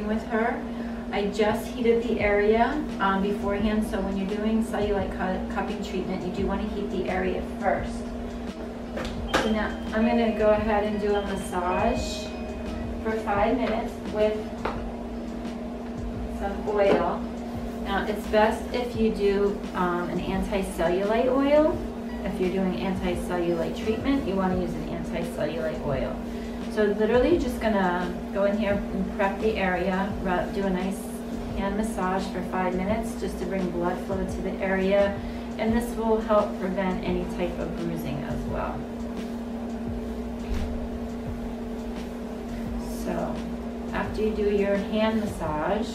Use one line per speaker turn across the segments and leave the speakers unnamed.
cupping with her. I just heated the area beforehand, so when you're doing cellulite cupping treatment, you do want to heat the area first. So now I'm going to go ahead and do a massage for 5 minutes with some oil. Now it's best if you do an anti-cellulite oil. If you're doing anti-cellulite treatment, you want to use an anti-cellulite oil. So literally just gonna go in here and prep the area, do a nice hand massage for 5 minutes just to bring blood flow to the area, and this will help prevent any type of bruising as well. So after you do your hand massage,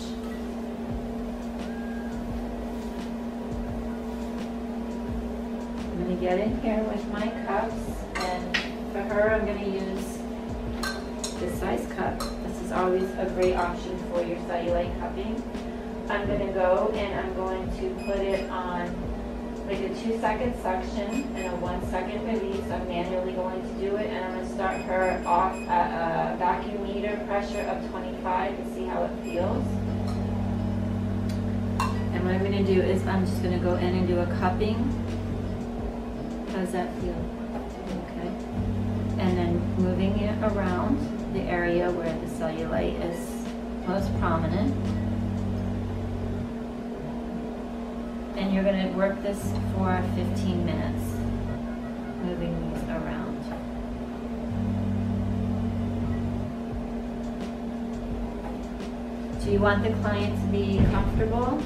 I'm going to get in here with my cups, and for her I'm going to use this size cup. This is always a great option for your cellulite cupping. I'm going to go and I'm going to put it on like a 2-second suction and a 1-second release. I'm manually going to do it, and I'm going to start her off at a vacuum meter pressure of 25 to see how it feels. And what I'm going to do is I'm just going to go in and do a cupping. How does that feel? Okay. And then moving it around the area where the cellulite is most prominent. And you're going to work this for 15 minutes, moving these around. So you want the client to be comfortable,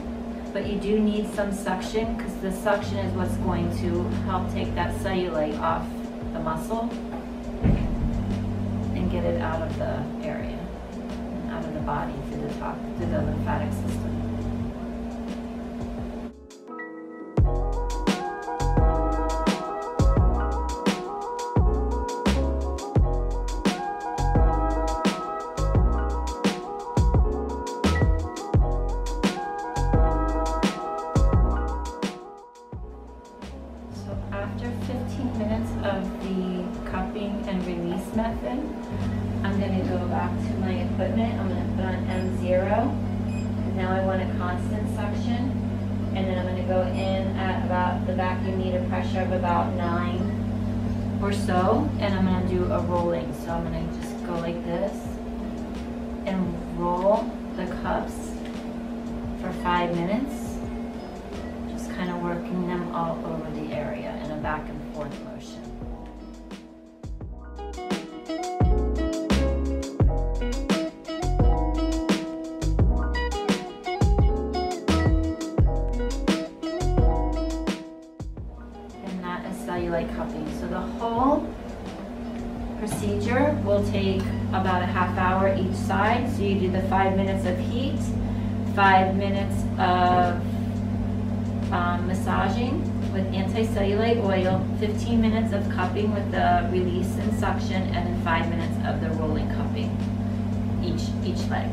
but you do need some suction, because the suction is what's going to help take that cellulite off the muscle and get it out of the area and out of the body through the top, through the lymphatic system. After 15 minutes of the cupping and release method, I'm going to go back to my equipment. I'm going to put on M0. Now I want a constant suction, and then I'm going to go in at about the vacuum meter pressure of about 9 or so, and I'm going to do a rolling. So I'm going to just go like this and roll the cups for 5 minutes. Kind of working them all over the area in a back and forth motion. And that is cellulite cupping. So the whole procedure will take about a half hour each side. So you do the 5 minutes of heat, 5 minutes of massaging with anti-cellulite oil, 15 minutes of cupping with the release and suction, and then 5 minutes of the rolling cupping each leg.